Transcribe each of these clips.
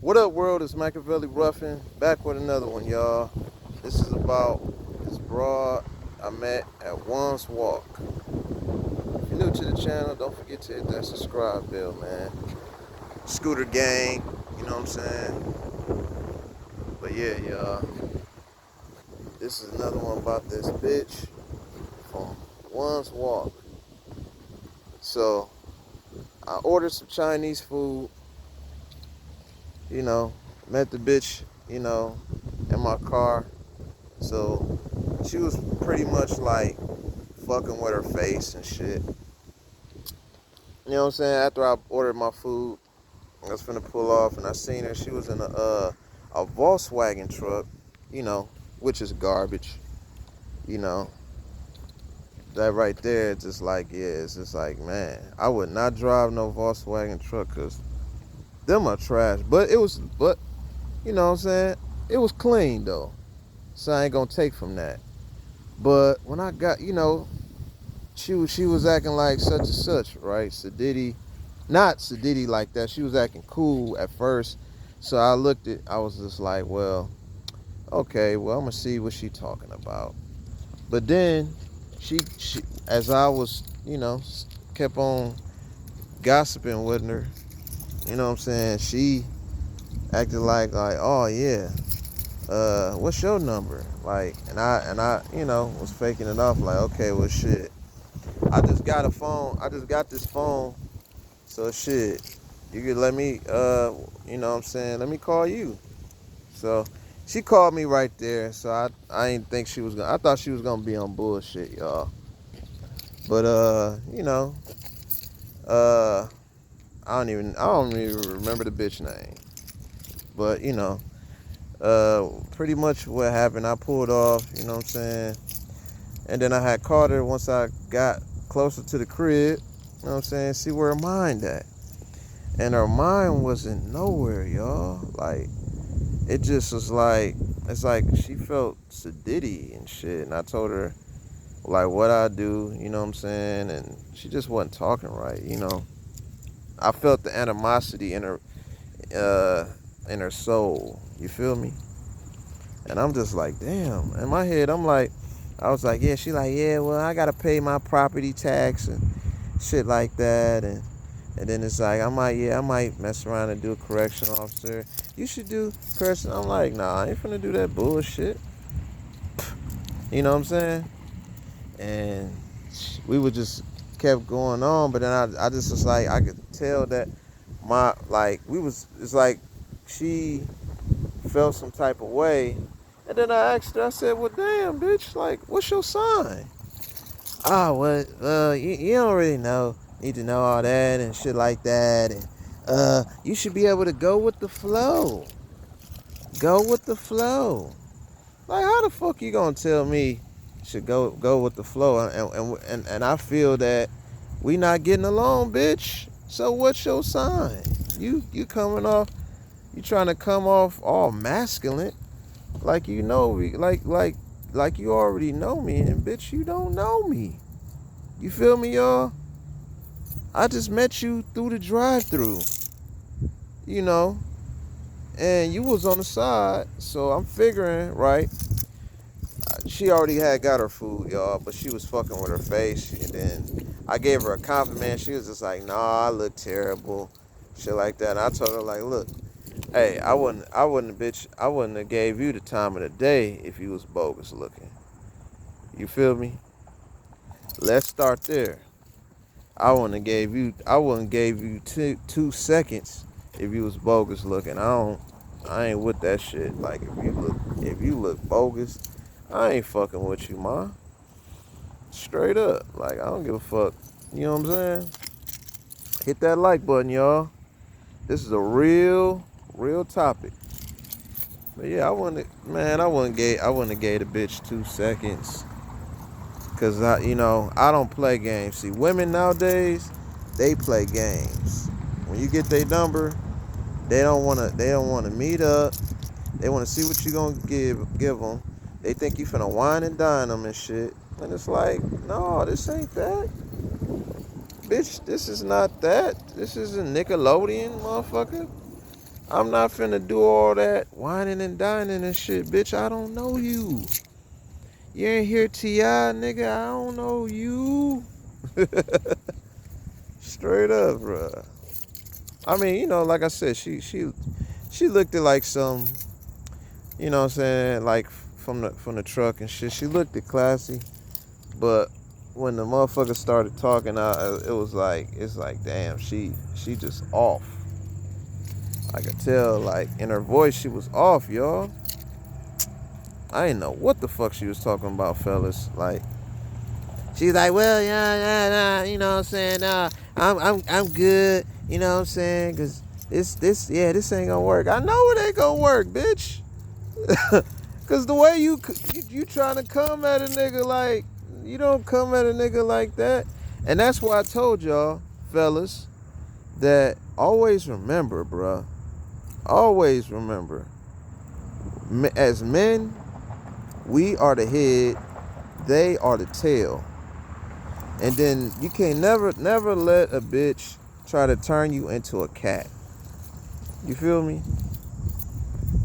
What up, world? It's Machiavelli Ruffin back with another one, y'all. This is about this broad I met at Wongs Wok. If you're new to the channel, don't forget to hit that subscribe bell, man. Scooter gang, you know what I'm saying? But yeah, y'all. This is another one about this bitch from Wongs Wok. So I ordered some Chinese food, you know, met the bitch, in my car. So she was pretty much like fucking with her face and shit. You know what I'm saying? After I ordered my food, I was finna pull off and I seen her. She was in a Volkswagen truck, you know, which is garbage. You know, that right there, it's just like, yeah, it's just like, man, I would not drive no Volkswagen truck because them are trash. But you know what I'm saying? It was clean though. So I ain't gonna take from that. But when I got, she was acting like such and such, right? Sadiddy, not Sadiddy like that. She was acting cool at first, so I was just like, well, okay, well I'm gonna see what she talking about. But then she as I was, kept on gossiping with her, you know what I'm saying? She acted like, oh yeah, what's your number? Like, and I, was faking it off like, okay, well shit. I just got a phone. I just got this phone. So shit, you could let me, you know what I'm saying? Let me call you. So she called me right there. So I didn't think she was gonna. I thought she was gonna be on bullshit, y'all. But uh, I don't even remember the bitch name. But pretty much what happened. I pulled off. You know what I'm saying? And then I had called her once I got closer to the crib. You know what I'm saying? See where her mind at. And her mind wasn't nowhere, y'all. Like, it just was like, it's like she felt sedity and shit. And I told her, like, what I do, you know what I'm saying? And she just wasn't talking right, you know. I felt the animosity uh, in her soul. You feel me? And I'm just like, damn. In my head, I was like, yeah, she like, yeah, well, I gotta pay my property tax and shit like that. And then it's like, I might mess around and do a correction officer. You should do correction. I'm like, nah, I ain't finna do that bullshit. You know what I'm saying? And we would just kept going on, but then I just was like, I could tell that it's like she felt some type of way. And then I asked her, I said, well, damn, bitch, like, what's your sign? Oh, well, you don't really need to know all that and shit like that. And, you should be able to go with the flow. Go with the flow. Like, how the fuck you gonna tell me should go with the flow? And I feel that we not getting along, bitch. So what's your sign? You coming off, you trying to come off all masculine, like you know me, like you already know me, and bitch, you don't know me. You feel me, y'all? I just met you through the drive-through, you know, and you was on the side, so I'm figuring, right? She already had got her food, y'all, but she was fucking with her face, and then I gave her a compliment. She was just like, "Nah, I look terrible," shit like that. And I told her like, "Look, hey, I wouldn't have gave you the time of the day if you was bogus looking. You feel me? Let's start there. I wouldn't gave you 2 seconds if you was bogus looking. I ain't with that shit. Like if you look bogus, I ain't fucking with you, ma. Straight up. Like I don't give a fuck. You know what I'm saying? Hit that like button, y'all. This is a real topic. But yeah, I wouldn't have gave the bitch 2 seconds. Cause I don't play games. See, women nowadays, they play games. When you get their number, they don't wanna meet up. They wanna see what you gonna give them. They think you finna wine and dine them and shit. And it's like, no, this ain't that. Bitch, this is not that. This isn't Nickelodeon, motherfucker. I'm not finna do all that whining and dining and shit, bitch. I don't know you. You ain't here, T.I., nigga. I don't know you. Straight up, bruh. I mean, like I said, she looked at like some, you know what I'm saying, like from the truck and shit. She looked at classy, but when the motherfucker started talking, it's like, damn, she just off. I could tell, like, in her voice, she was off, y'all. I didn't know what the fuck she was talking about, fellas. Like, she's like, well, yeah, you know what I'm saying? I'm good, you know what I'm saying? Cause this ain't gonna work. I know it ain't gonna work, bitch. Cause the way you trying to come at a nigga, like, you don't come at a nigga like that. And that's why I told y'all, fellas, that always remember, bruh. Always remember, as men, we are the head, they are the tail. And then you can't never let a bitch try to turn you into a cat. You feel me?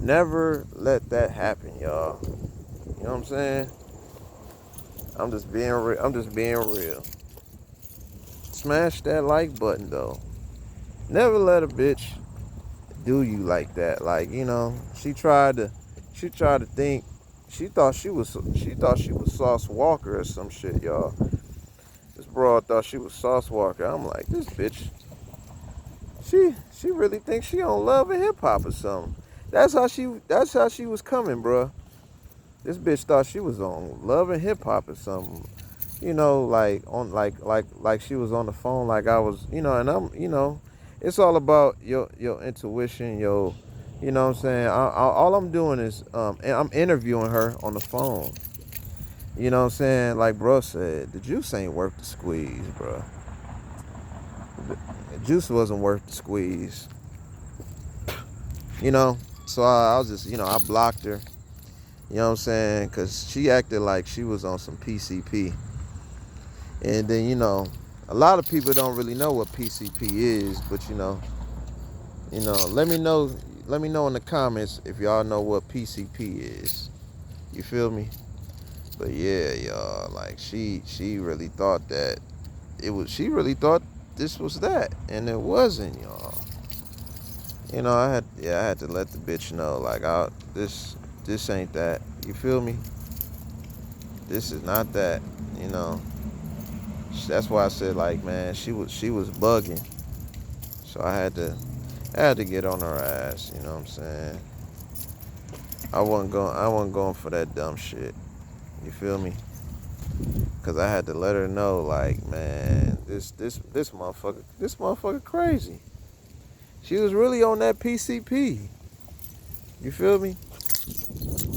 Never let that happen, y'all. You know what I'm saying? I'm just being real. Smash that like button though. Never let a bitch do you like that. Like, she tried to think, she thought she was Sauce Walker or some shit, y'all. This broad thought she was Sauce Walker. I'm like, this bitch, she really thinks she on Love and Hip Hop or something. That's how she was coming, bruh. This bitch thought she was on Love and Hip Hop or something. Like on like she was on the phone, like I was, and it's all about your intuition, you know what I'm saying? All I'm doing is I'm interviewing her on the phone. You know what I'm saying? Like bro said, the juice ain't worth the squeeze, bro. The juice wasn't worth the squeeze. You know? So I was just, I blocked her. You know what I'm saying? Because she acted like she was on some PCP. And then, a lot of people don't really know what PCP is, but let me know in the comments if y'all know what PCP is. You feel me? But yeah, y'all, like she really thought that she really thought this was that, and it wasn't, y'all. I had to let the bitch know, like, this ain't that. You feel me? This is not that. You know. That's why I said, like, man, she was bugging. So I had to get on her ass. You know what I'm saying? I wasn't going for that dumb shit. You feel me? Cause I had to let her know, like, man, this motherfucker crazy. She was really on that PCP. You feel me?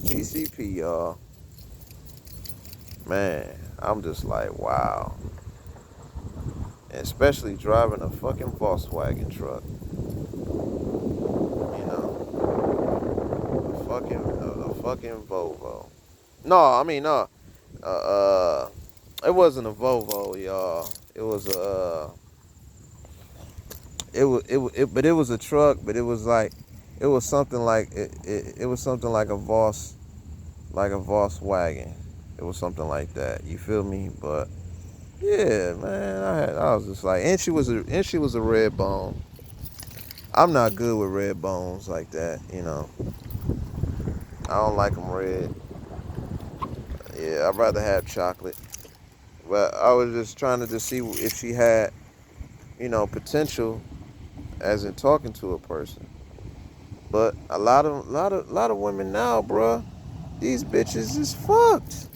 PCP, y'all. Man, I'm just like, wow. And especially driving a fucking Volkswagen truck. You know, a fucking Volvo. No, I mean no. Uh, uh, it wasn't a Volvo, y'all. It was a. But it was a truck. But it was like, it was something like it was something like like a Volkswagen. It was something like that. You feel me? But yeah, man, I was just like, and she was a red bone. I'm not good with red bones like that. I don't like them red. Yeah, I'd rather have chocolate. But I was just trying to just see if she had, potential as in talking to a person. But a lot of women now, bruh, these bitches is fucked.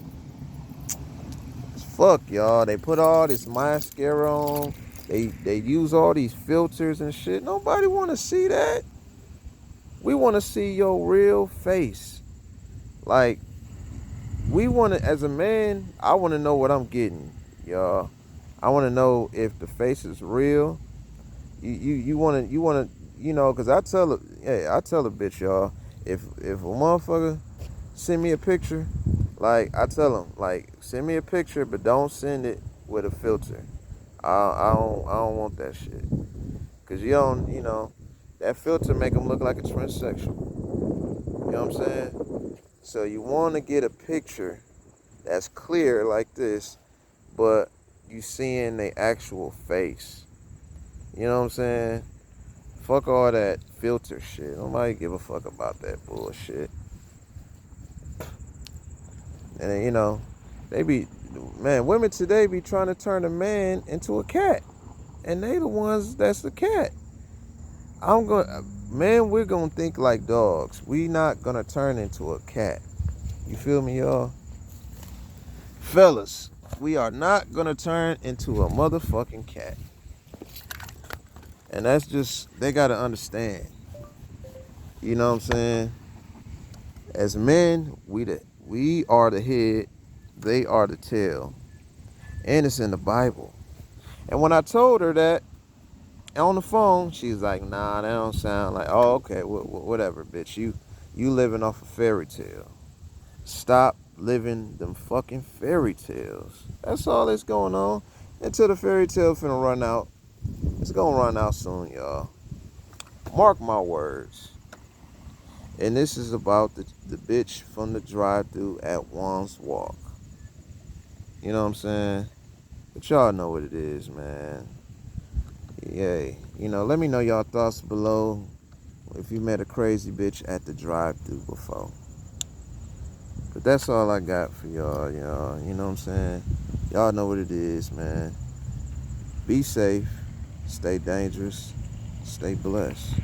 It's fucked, y'all. They put all this mascara on. They use all these filters and shit. Nobody want to see that. We want to see your real face. Like, we want to, as a man, I want to know what I'm getting, y'all. I want to know if the face is real. You want to, cause I tell a bitch, y'all, if a motherfucker send me a picture, like, I tell them, like, send me a picture, but don't send it with a filter. I don't want that shit. Cause you don't, that filter make them look like a transsexual. You know what I'm saying? So you want to get a picture that's clear like this, but you seeing the actual face. You know what I'm saying? Fuck all that filter shit. Nobody give a fuck about that bullshit. And then, they be, man, women today be trying to turn a man into a cat. And they the ones that's the cat. We're gonna think like dogs. We not gonna turn into a cat. You feel me, y'all? Fellas, we are not gonna turn into a motherfucking cat. And that's just, they gotta understand. You know what I'm saying? As men, we are the head, they are the tail. And it's in the Bible. And when I told her that on the phone, she's like, nah, that don't sound like, oh, okay, whatever, bitch. You living off a fairy tale. Stop living them fucking fairy tales. That's all that's going on. Until the fairy tale finna run out. It's gonna run out soon, y'all. Mark my words. And this is about the bitch from the drive-thru at Wongs Wok. You know what I'm saying? But y'all know what it is, man. Yay. Let me know y'all thoughts below if you met a crazy bitch at the drive-thru before. But that's all I got for y'all. You know what I'm saying? Y'all know what it is, man. Be safe. Stay dangerous. Stay blessed.